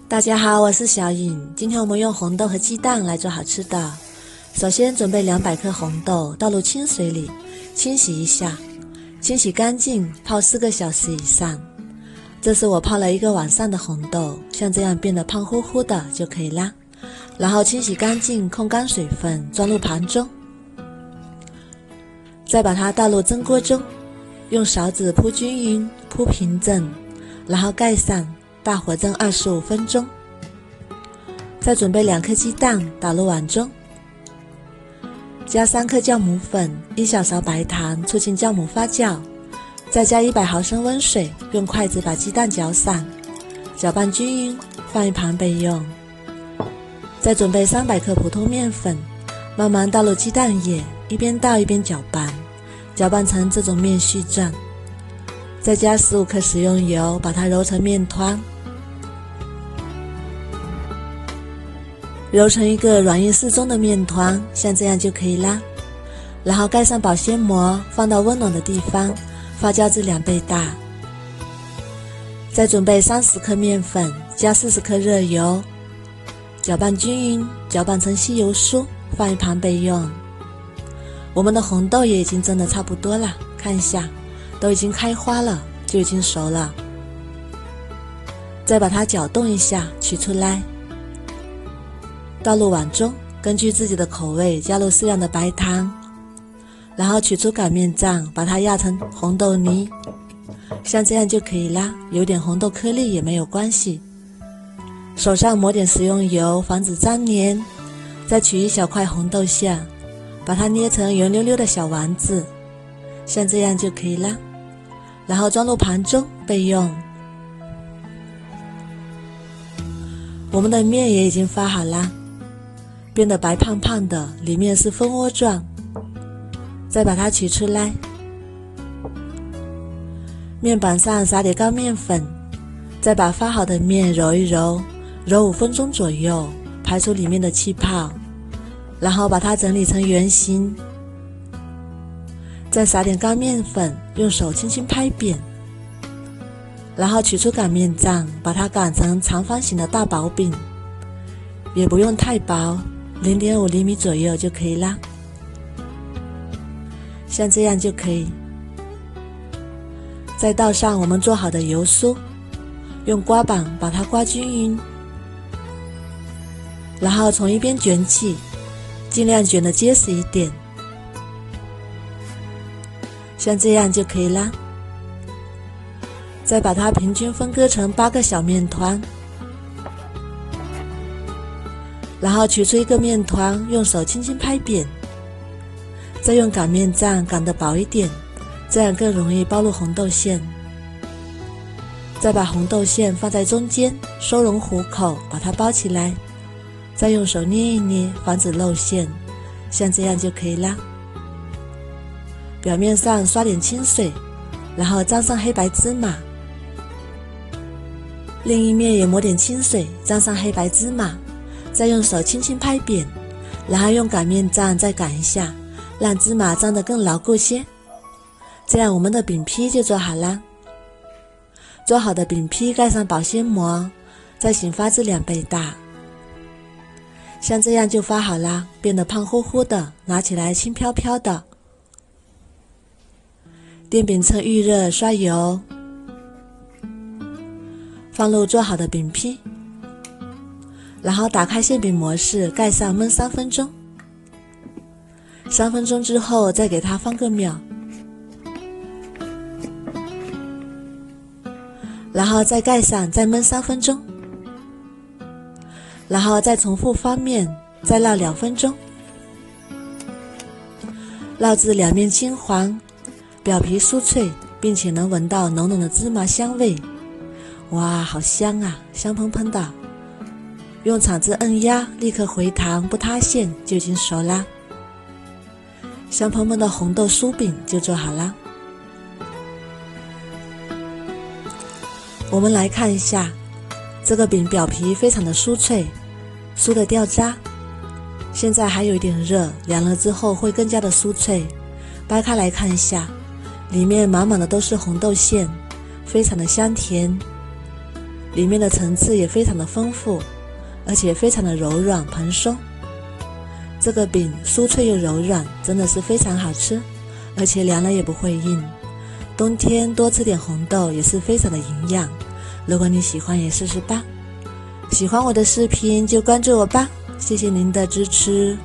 大家好，我是小颖。今天我们用红豆和鸡蛋来做好吃的。首先准备200克红豆，倒入清水里清洗一下，清洗干净，泡4个小时以上。这是我泡了1个晚上的红豆，像这样变得胖乎乎的就可以啦。然后清洗干净，控干水分，装入盘中。再把它倒入蒸锅中，用勺子铺均匀，铺平整，然后盖上，大火蒸25分钟。再准备2颗鸡蛋，打入碗中，加3克酵母粉，1小勺白糖，促进酵母发酵。再加100毫升温水，用筷子把鸡蛋搅散，搅拌均匀，放一旁备用。再准备300克普通面粉，慢慢倒入鸡蛋液，一边倒一边搅拌，搅拌成这种面絮状。再加15克食用油，把它揉成面团，揉成一个软硬适中的面团，像这样就可以啦。然后盖上保鲜膜，放到温暖的地方发酵至2倍大。再准备30克面粉，加40克热油，搅拌均匀，搅拌成稀油酥，放一旁备用。我们的红豆也已经蒸得差不多了，看一下，都已经开花了，就已经熟了。再把它搅动一下，取出来，倒入碗中，根据自己的口味加入适量的白糖，然后取出擀面杖，把它压成红豆泥，像这样就可以啦。有点红豆颗粒也没有关系。手上抹点食用油，防止粘黏。再取一小块红豆馅，把它捏成圆溜溜的小丸子，像这样就可以啦。然后装入盘中备用。我们的面也已经发好啦，变得白胖胖的，里面是蜂窝状。再把它取出来，面板上撒点高面粉，再把发好的面揉一揉，揉5分钟左右，排出里面的气泡，然后把它整理成圆形。再撒点干面粉，用手轻轻拍扁，然后取出擀面杖，把它擀成长方形的大薄饼，也不用太薄，0.5厘米左右就可以啦。像这样就可以。再倒上我们做好的油酥，用刮板把它刮均匀，然后从一边卷起，尽量卷得结实一点，像这样就可以啦。再把它平均分割成8个小面团，然后取出一个面团，用手轻轻拍扁，再用擀面杖擀得薄一点，这样更容易包入红豆馅。再把红豆馅放在中间，收拢虎口，把它包起来，再用手捏一捏，防止露馅，像这样就可以啦。表面上刷点清水，然后沾上黑白芝麻，另一面也抹点清水，沾上黑白芝麻，再用手轻轻拍扁，然后用擀面杖再擀一下，让芝麻粘得更牢固些。这样我们的饼坯就做好啦。做好的饼坯盖上保鲜膜，再醒发至2倍大，像这样就发好啦，变得胖乎乎的，拿起来轻飘飘的。电饼趁预热刷油，放入做好的饼坯，然后打开馅饼模式，盖上焖3分钟。3分钟之后再给它放个秒，然后再盖上，再焖3分钟，然后再重复翻面，再烙2分钟，烙至两面金黄，表皮酥脆，并且能闻到浓浓的芝麻香味。哇，好香啊，香喷喷的。用铲子摁压，立刻回糖，不塌陷，就已经熟啦。香喷喷的红豆酥饼就做好啦。我们来看一下，这个饼表皮非常的酥脆，酥的掉渣。现在还有一点热，凉了之后会更加的酥脆。掰开来看一下，里面满满的都是红豆馅，非常的香甜。里面的层次也非常的丰富，而且非常的柔软蓬松。这个饼酥脆又柔软，真的是非常好吃，而且凉了也不会硬。冬天多吃点红豆也是非常的营养，如果你喜欢也试试吧。喜欢我的视频就关注我吧，谢谢您的支持。